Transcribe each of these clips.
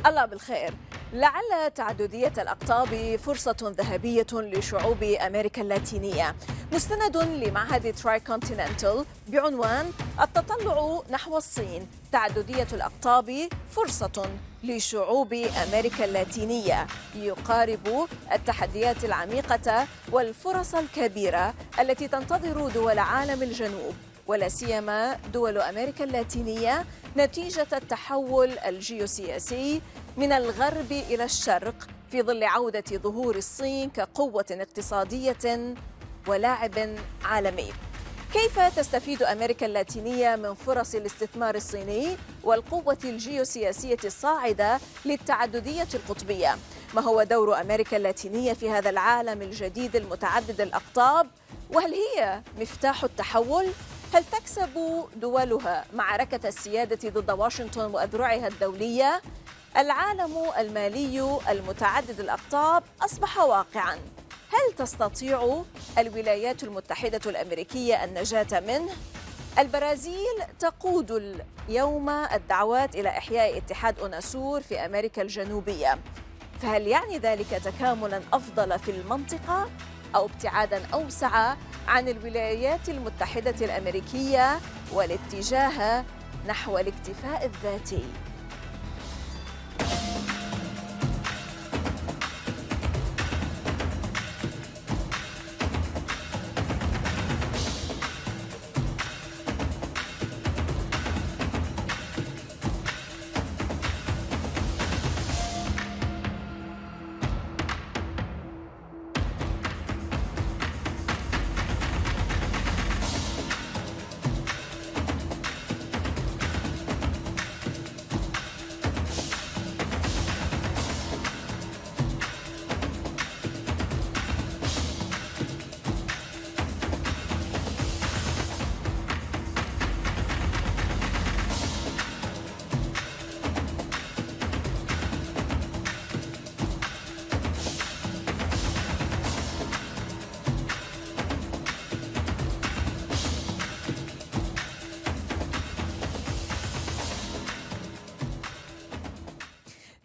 الله بالخير. لعل تعددية الأقطاب فرصة ذهبية لشعوب أمريكا اللاتينية، مستند لمعهد ترايكونتيننتل بعنوان التطلع نحو الصين. تعددية الأقطاب فرصة لشعوب أمريكا اللاتينية، يقارب التحديات العميقة والفرص الكبيرة التي تنتظر دول عالم الجنوب، ولا سيما دول أمريكا اللاتينية، نتيجة التحول الجيوسياسي من الغرب إلى الشرق في ظل عودة ظهور الصين كقوة اقتصادية ولاعب عالمي. كيف تستفيد أمريكا اللاتينية من فرص الاستثمار الصيني والقوة الجيوسياسية الصاعدة للتعددية القطبية؟ ما هو دور أمريكا اللاتينية في هذا العالم الجديد المتعدد الأقطاب؟ وهل هي مفتاح التحول؟ هل تكسب دولها معركة السيادة ضد واشنطن وأذرعها الدولية؟ العالم المالي المتعدد الأقطاب أصبح واقعاً. هل تستطيع الولايات المتحدة الأمريكية النجاة منه؟ البرازيل تقود اليوم الدعوات إلى إحياء اتحاد أوناسور في أمريكا الجنوبية، فهل يعني ذلك تكاملاً أفضل في المنطقة أو ابتعاداً أوسع عن الولايات المتحدة الأمريكية والاتجاه نحو الاكتفاء الذاتي؟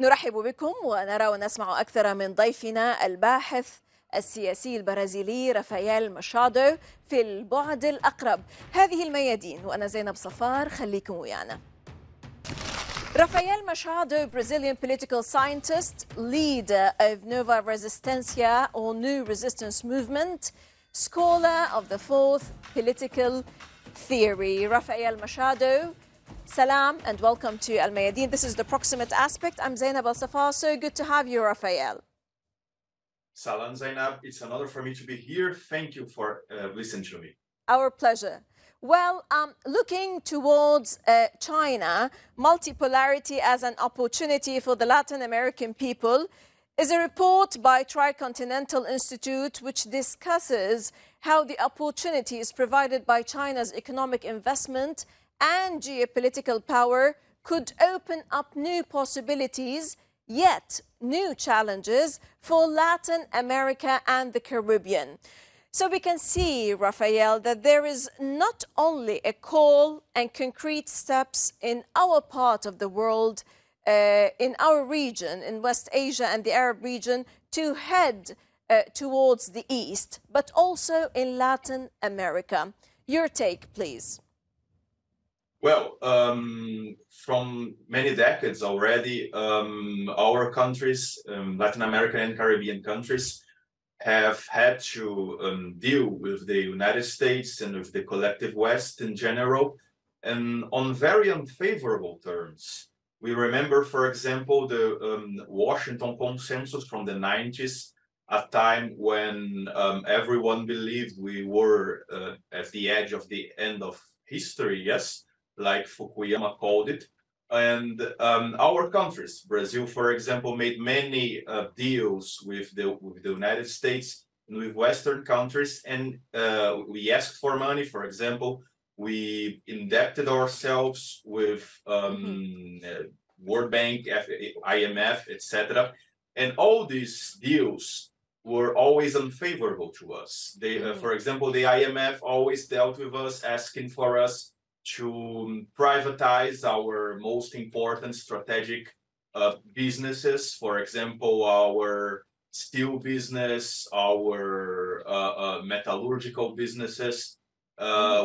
نرحب بكم ونرى ونسمع أكثر من ضيفنا الباحث السياسي البرازيلي رافائيل ماشادو في البعد الأقرب. هذه الميادين وأنا زينب صفار، خليكم ويانا. Rafael Machado, Brazilian political scientist, leader of Nova Resistência or New Resistance Movement, scholar of the fourth political theory. Rafael Machado, salam and welcome to الميادين. This is the proximate aspect. I'm Zainab Al-Safar. So good to have you, Rafael. Salam, Zainab. It's an honor for me to be here. Thank you for listening to me. Our pleasure. Well, looking towards China, multipolarity as an opportunity for the Latin American people is a report by Tricontinental Institute which discusses how the opportunities provided by China's economic investment and geopolitical power could open up new possibilities, yet new challenges for Latin America and the Caribbean. So we can see, Rafael, that there is not only a call and concrete steps in our part of the world, in our region, in West Asia and the Arab region, to head towards the East, but also in Latin America. Your take, please. Well, from many decades already, our countries, Latin American and Caribbean countries, have had to deal with the United States and with the collective West in general, and on very unfavorable terms. We remember, for example, the Washington Consensus from the 90s, a time when everyone believed we were at the edge of the end of history, yes, like Fukuyama called it. And our countries, Brazil, for example, made many deals with the United States and with Western countries, and we asked for money. For example, we indebted ourselves with World Bank, IMF, etc. And all these deals were always unfavorable to us. They, for example, the IMF always dealt with us, asking for us to privatize our most important strategic businesses, for example, our steel business, our metallurgical businesses.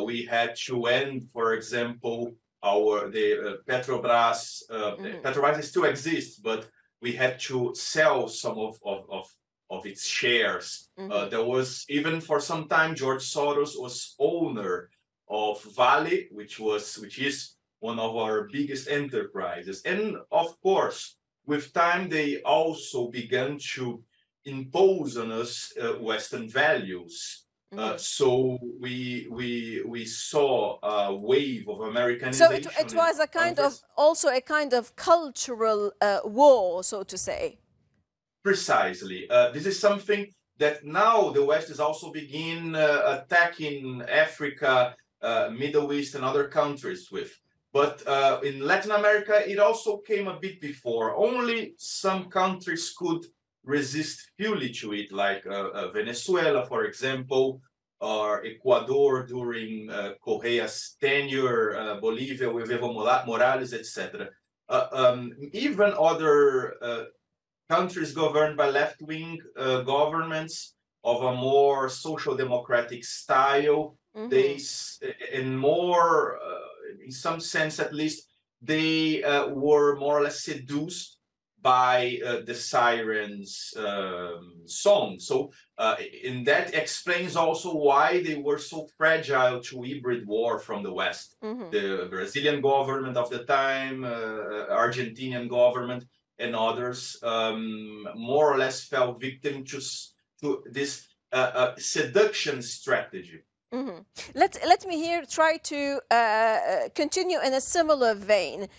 We had to end, for example, the Petrobras. Petrobras still exists, but we had to sell some of its shares. There was, even for some time, George Soros was owner of Vale, which is one of our biggest enterprises. And of course, with time, they also began to impose on us Western values. So we saw a wave of Americanization. So it was a kind of, also a kind of cultural war, so to say. Precisely. This is something that now the West is also begin attacking Africa, Middle East, and other countries with. But in Latin America, it also came a bit before. Only some countries could resist fully to it, like Venezuela, for example, or Ecuador during Correa's tenure, Bolivia with Evo Morales, etc. Even other countries governed by left-wing governments of a more social democratic style, they, in more, in some sense at least, they were more or less seduced by the Sirens song. So in that explains also why they were so fragile to hybrid war from the West. The Brazilian government of the time, Argentinian government, and others more or less fell victim to this seduction strategy. Let me here try to continue in a similar vein.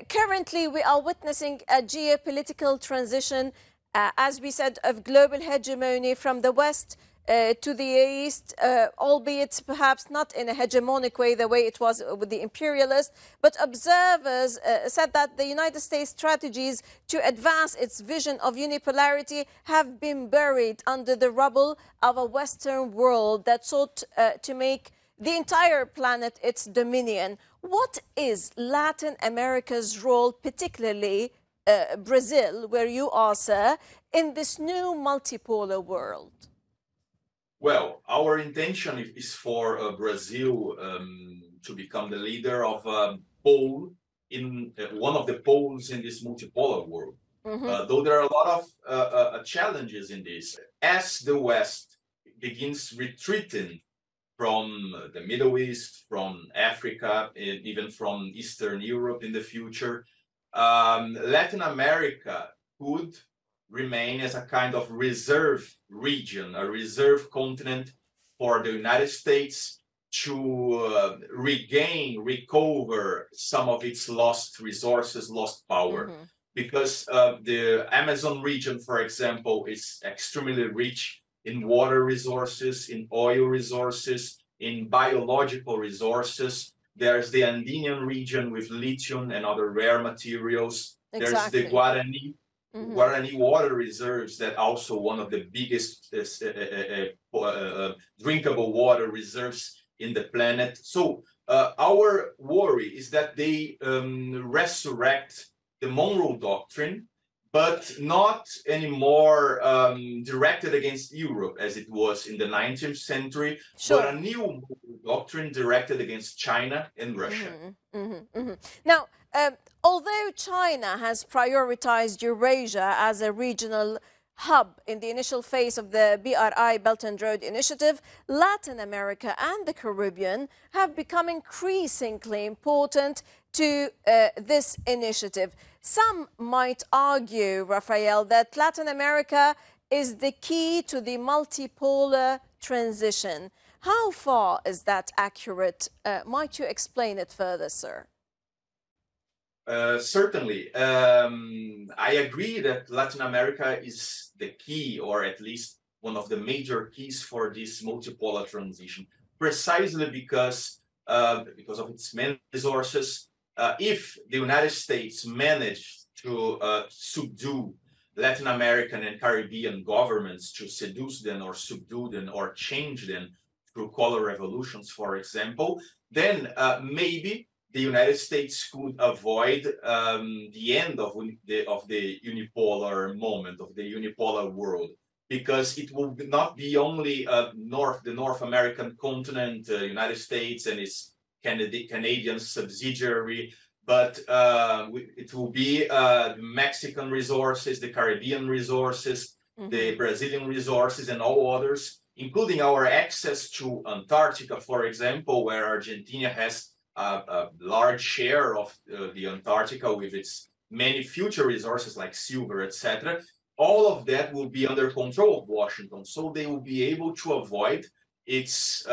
Currently, we are witnessing a geopolitical transition, as we said, of global hegemony from the West to the East, albeit perhaps not in a hegemonic way, the way it was with the imperialists. But observers said that the United States strategies to advance its vision of unipolarity have been buried under the rubble of a Western world that sought to make the entire planet its dominion. What is Latin America's role, particularly Brazil, where you are, sir, in this new multipolar world? Well, our intention is for Brazil to become the leader of a pole, in one of the poles in this multipolar world. Though there are a lot of challenges in this. As the West begins retreating from the Middle East, from Africa, and even from Eastern Europe in the future, Latin America could remain as a kind of reserve region, a reserve continent for the United States to recover some of its lost resources, lost power. Because the Amazon region, for example, is extremely rich in water resources, in oil resources, in biological resources. There's the Andean region with lithium and other rare materials. There's the Guarani water reserves, that also one of the biggest drinkable water reserves in the planet. So our worry is that they resurrect the Monroe Doctrine, but not anymore directed against Europe as it was in the 19th century, but a new doctrine directed against China and Russia. Now, although China has prioritized Eurasia as a regional hub in the initial phase of the BRI Belt and Road Initiative, Latin America and the Caribbean have become increasingly important to this initiative. Some might argue, Rafael, that Latin America is the key to the multipolar transition. How far is that accurate? Might you explain it further, sir? Certainly. I agree that Latin America is the key, or at least one of the major keys for this multipolar transition, precisely because of its many resources. If the United States managed to subdue Latin American and Caribbean governments, to seduce them or subdue them or change them through color revolutions, for example, then maybe the United States could avoid the end of the unipolar moment, of the unipolar world, because it will not be only the North American continent, United States and its Canadian subsidiary, but it will be the Mexican resources, the Caribbean resources, the Brazilian resources, and all others, including our access to Antarctica, for example, where Argentina has a large share of the Antarctica with its many future resources like silver, etc. All of that will be under control of Washington, so they will be able to avoid its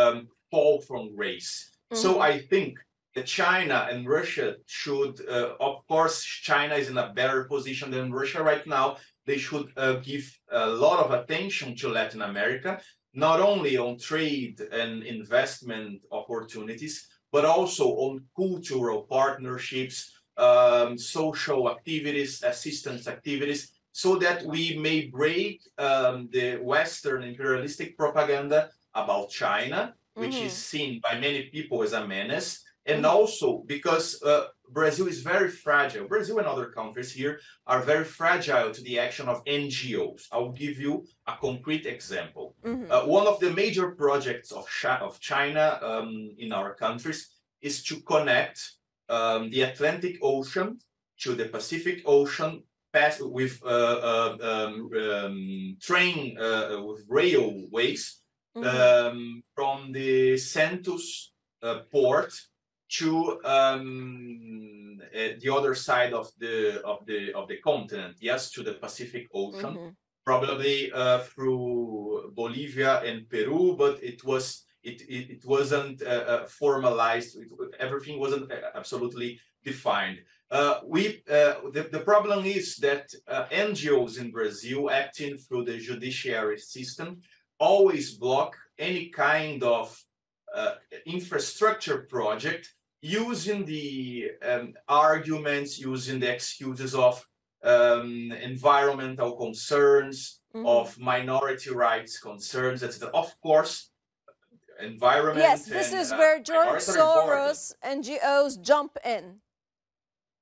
fall from grace. So I think that China and Russia should, of course, China is in a better position than Russia right now. They should give a lot of attention to Latin America, not only on trade and investment opportunities, but also on cultural partnerships, social activities, assistance activities, so that we may break the Western imperialistic propaganda about China, which is seen by many people as a menace, and also because Brazil is very fragile. Brazil and other countries here are very fragile to the action of NGOs. I'll give you a concrete example. One of the major projects of China in our countries is to connect the Atlantic Ocean to the Pacific Ocean with with railways from the Santos port to the other side of the continent, yes, to the Pacific Ocean, probably through Bolivia and Peru, but it wasn't formalized. Everything wasn't absolutely defined. The problem is that NGOs in Brazil, acting through the judiciary system, always block any kind of infrastructure project using the arguments, using the excuses of environmental concerns, of minority rights concerns, etc. Of course, environment. Yes, this is where George Soros NGOs jump in.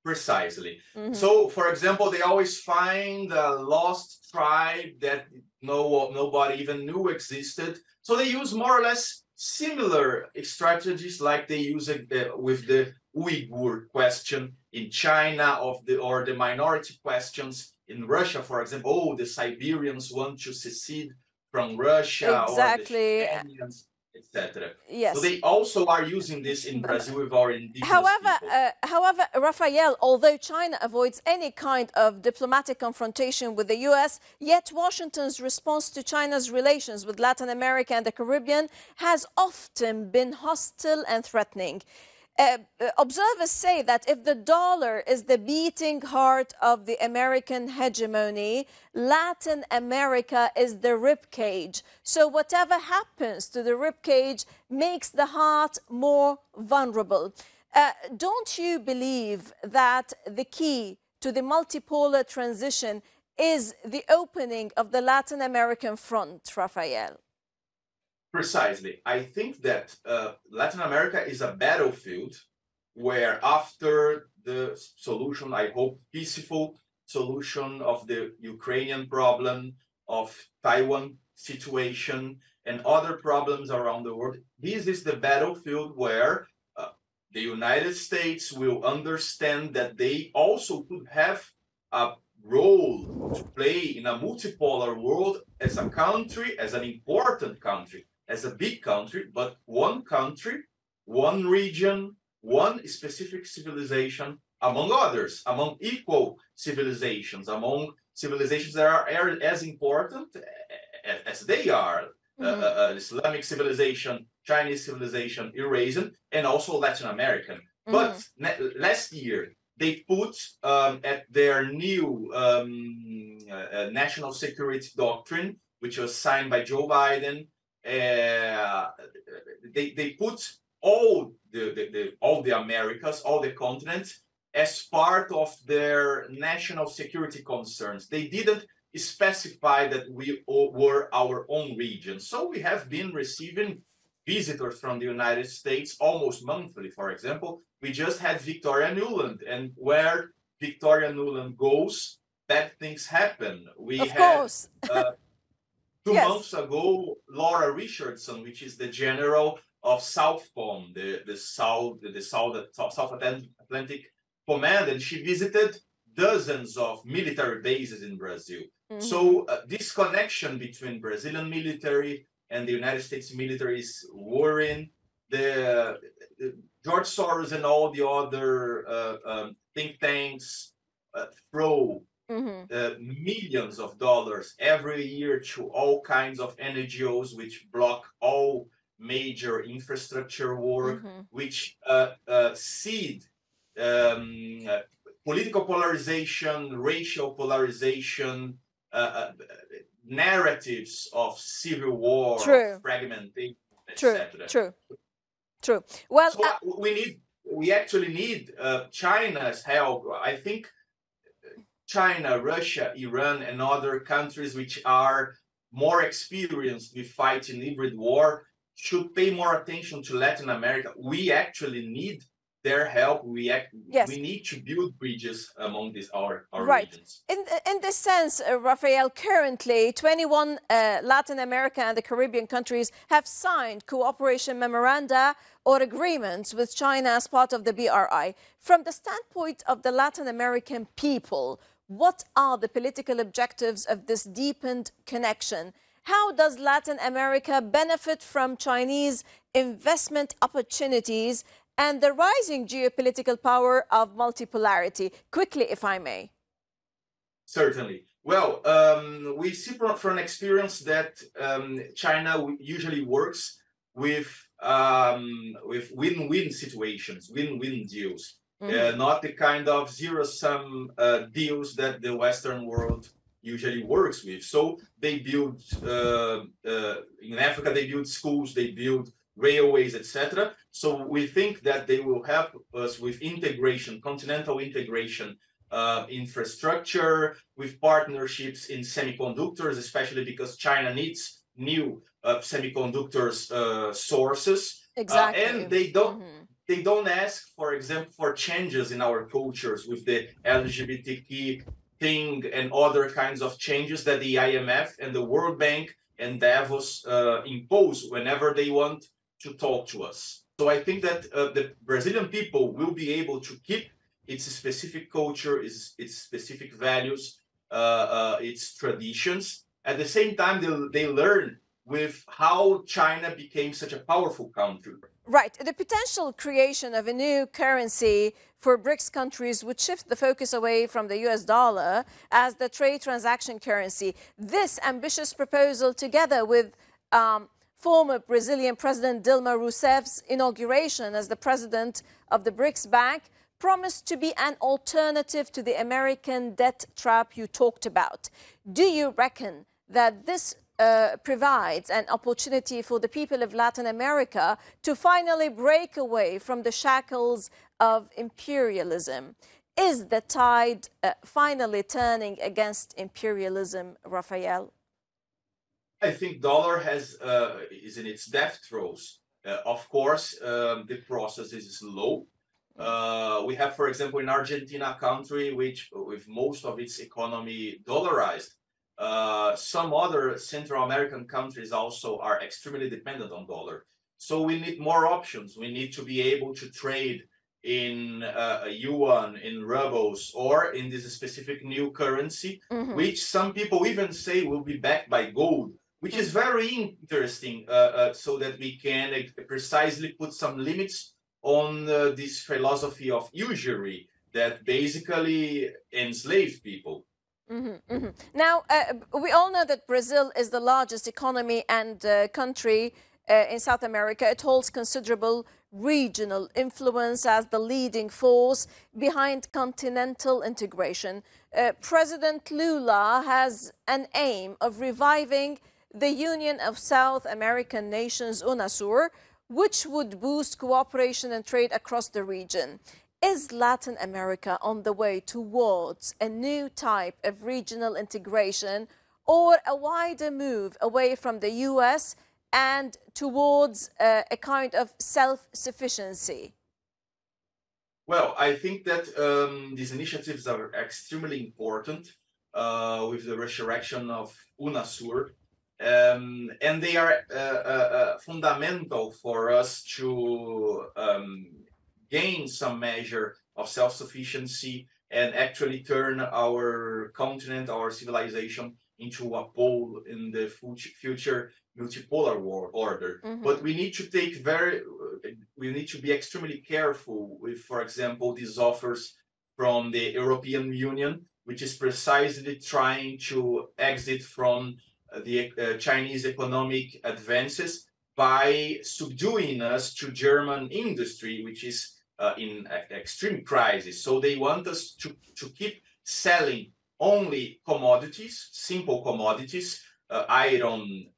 Precisely. So, for example, they always find a lost tribe that nobody even knew existed. So they use more or less similar strategies like they use with the Uyghur question in China, or the minority questions in Russia, for example. Oh, the Siberians want to secede from Russia, exactly, or the Chinese, etc. Yes. So they also are using this in Brazil with our indigenous However, Rafael, although China avoids any kind of diplomatic confrontation with the U.S., yet Washington's response to China's relations with Latin America and the Caribbean has often been hostile and threatening. Observers say that if the dollar is the beating heart of the American hegemony, Latin America is the ribcage. So whatever happens to the ribcage makes the heart more vulnerable. Don't you believe that the key to the multipolar transition is the opening of the Latin American front, Rafael? Precisely. I think that Latin America is a battlefield where, after the solution, I hope peaceful solution of the Ukrainian problem, of Taiwan situation, and other problems around the world, this is the battlefield where the United States will understand that they also could have a role to play in a multipolar world as a country, as an important country, as a big country, but one country, one region, one specific civilization among others, among equal civilizations, among civilizations that are as important as they are. Islamic civilization, Chinese civilization, Eurasian, and also Latin American. But last year, they put at their new national security doctrine, which was signed by Joe Biden, they put all the Americas, all the continents, as part of their national security concerns. They didn't specify that we were our own region. So we have been receiving visitors from the United States almost monthly, for example. We just had Victoria Nuland, and where Victoria Nuland goes, bad things happen. We had 2 months ago, Laura Richardson, which is the general of Southcom, the South Atlantic Command, and she visited dozens of military bases in Brazil. So this connection between Brazilian military and the United States military is worrying. George Soros and all the other think tanks throw millions of dollars every year to all kinds of NGOs, which block all major infrastructure work, which seed political polarization, racial polarization, narratives of civil war, of fragmentation, etc. True. Well, so we actually need China's help. I think China, Russia, Iran, and other countries which are more experienced with fighting hybrid war should pay more attention to Latin America. We actually need their help. We need to build bridges among our regions. In this sense, Rafael, currently 21 Latin America and the Caribbean countries have signed cooperation memoranda or agreements with China as part of the BRI. From the standpoint of the Latin American people, what are the political objectives of this deepened connection? How does Latin America benefit from Chinese investment opportunities and the rising geopolitical power of multipolarity? Quickly, if I may. Certainly. Well, we see from experience that China usually works with win-win situations, win-win deals, not the kind of zero-sum deals that the Western world usually works with. So they build, in Africa, they build schools, they build railways, etc. So we think that they will help us with integration, continental integration, infrastructure, with partnerships in semiconductors, especially because China needs new semiconductors sources. Exactly. And they don't ask, for example, for changes in our cultures with the LGBTQ thing and other kinds of changes that the IMF and the World Bank and Davos impose whenever they want to talk to us. So I think that the Brazilian people will be able to keep its specific culture, its specific values, its traditions. At the same time, they learn with how China became such a powerful country. Right. The potential creation of a new currency for BRICS countries would shift the focus away from the US dollar as the trade transaction currency. This ambitious proposal, together with former Brazilian President Dilma Rousseff's inauguration as the president of the BRICS Bank, promised to be an alternative to the American debt trap you talked about. Do you reckon that this provides an opportunity for the people of Latin America to finally break away from the shackles of imperialism? Is the tide finally turning against imperialism, Rafael? I think dollar is in its death throes. Of course, the process is slow. We have, for example, in Argentina, a country which, with most of its economy dollarized, some other Central American countries also are extremely dependent on dollar. So we need more options. We need to be able to trade in yuan, in rubles, or in this specific new currency, which some people even say will be backed by gold, which is very interesting, so that we can precisely put some limits on this philosophy of usury that basically enslave people. Now, we all know that Brazil is the largest economy and country in South America. It holds considerable regional influence as the leading force behind continental integration. President Lula has an aim of reviving the Union of South American Nations, Ounasor, which would boost cooperation and trade across the region. Is Latin America on the way towards a new type of regional integration or a wider move away from the US and towards a kind of self-sufficiency? Well, I think that these initiatives are extremely important with the resurrection of Oonasur, and they are fundamental for us to gain some measure of self-sufficiency and actually turn our continent, our civilization into a pole in the future multipolar world order. But we need to be extremely careful with, for example, these offers from the European Union, which is precisely trying to exit from the Chinese economic advances by subduing us to German industry, which is in extreme crisis. So they want us to keep selling only commodities, simple commodities, iron,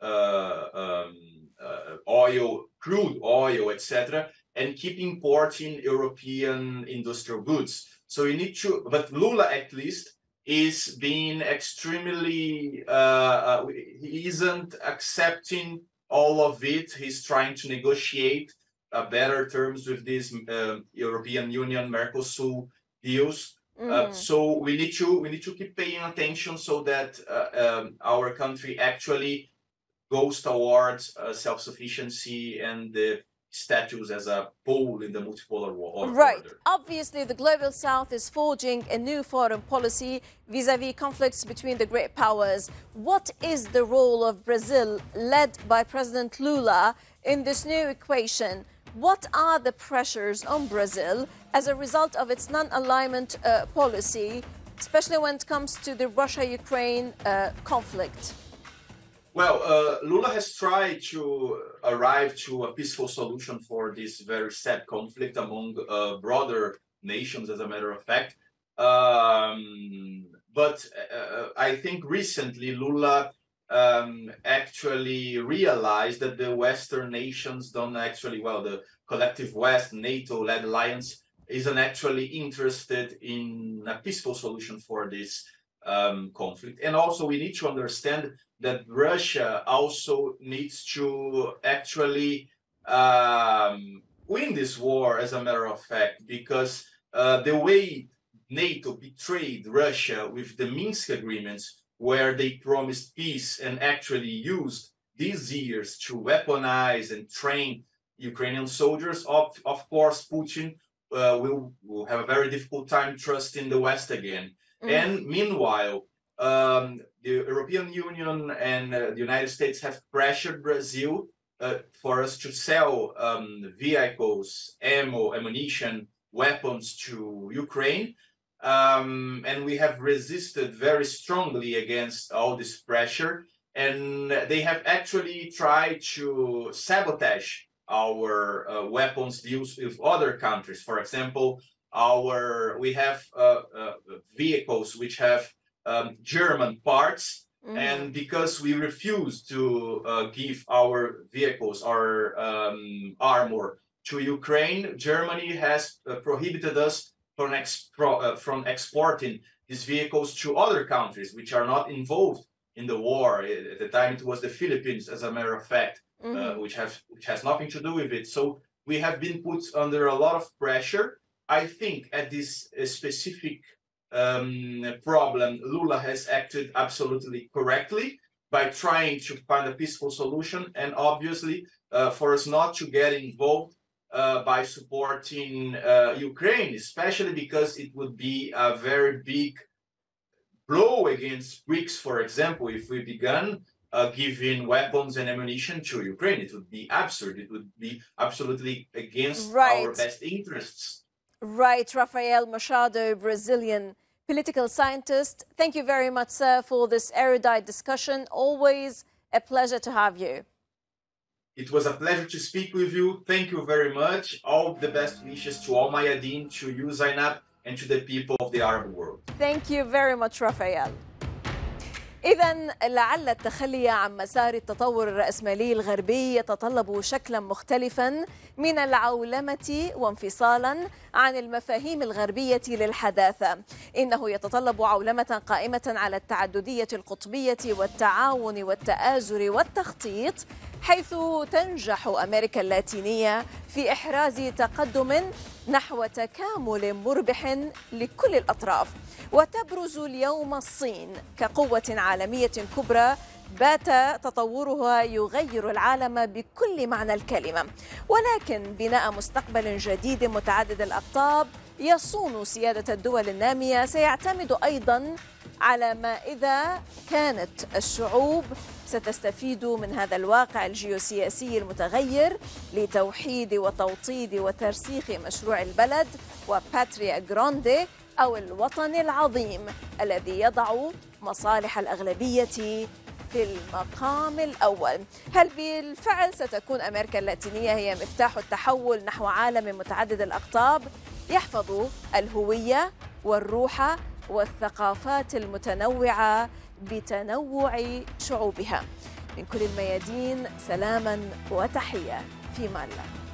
oil, crude oil, etc., and keep importing European industrial goods. So you need to, but Lula at least is being extremely, he isn't accepting all of it. He's trying to negotiate better terms with these European Union, Mercosur deals. So we need to keep paying attention so that our country actually goes towards self-sufficiency and the status as a pole in the multipolar world. Right. Obviously, the global south is forging a new foreign policy vis-à-vis conflicts between the great powers. What is the role of Brazil, led by President Lula, in this new equation? What are the pressures on Brazil as a result of its non-alignment policy, especially when it comes to the Russia-Ukraine conflict? Well, Lula has tried to arrive to a peaceful solution for this very sad conflict among broader nations, as a matter of fact. But I think recently Lula actually realized that the Western nations don't actually, well, the collective West, NATO-led alliance, isn't actually interested in a peaceful solution for this conflict. And also we need to understand that Russia also needs to actually win this war, as a matter of fact, because the way NATO betrayed Russia with the Minsk agreements, where they promised peace and actually used these years to weaponize and train Ukrainian soldiers, of course, Putin will have a very difficult time trusting the West again. And meanwhile, the European Union and the United States have pressured Brazil for us to sell vehicles, ammo, ammunition, weapons to Ukraine. And we have resisted very strongly against all this pressure. And they have actually tried to sabotage our weapons deals with other countries. For example, we have vehicles which have German parts, and because we refuse to give our vehicles, our armor to Ukraine, Germany has prohibited us from exporting these vehicles to other countries which are not involved in the war. At the time, it was the Philippines, as a matter of fact, which has nothing to do with it. So we have been put under a lot of pressure. I think at this specific problem, Lula has acted absolutely correctly by trying to find a peaceful solution, and obviously for us not to get involved by supporting Ukraine, especially because it would be a very big blow against BRICS, for example. If we began giving weapons and ammunition to Ukraine, it would be absurd. It would be absolutely against our best interests. Right, Rafael Machado, Brazilian political scientist. Thank you very much, sir, for this erudite discussion. Always a pleasure to have you. It was a pleasure to speak with you. Thank you very much. All the best wishes to all Miadin, to you, Zainab, and to the people of the Arab world. Thank you very much, Rafael. إذن لعل التخلي عن مسار التطور الرأسمالي الغربي يتطلب شكلا مختلفا من العولمة وانفصالا عن المفاهيم الغربية للحداثة. إنه يتطلب عولمة قائمة على التعددية القطبية والتعاون والتآزر والتخطيط حيث تنجح أمريكا اللاتينية في إحراز تقدم نحو تكامل مربح لكل الأطراف، وتبرز اليوم الصين كقوة عالمية كبرى بات تطورها يغير العالم بكل معنى الكلمة. ولكن بناء مستقبل جديد متعدد الأقطاب يصون سيادة الدول النامية سيعتمد أيضاً على ما إذا كانت الشعوب ستستفيد من هذا الواقع الجيوسياسي المتغير لتوحيد وتوطيد وترسيخ مشروع البلد وباتريا جراندي أو الوطن العظيم الذي يضع مصالح الأغلبية في المقام الأول. هل بالفعل ستكون أمريكا اللاتينية هي مفتاح التحول نحو عالم متعدد الأقطاب يحفظ الهوية والروح والثقافات المتنوعة بتنوع شعوبها؟ من كل الميادين سلاما وتحية في مال الله.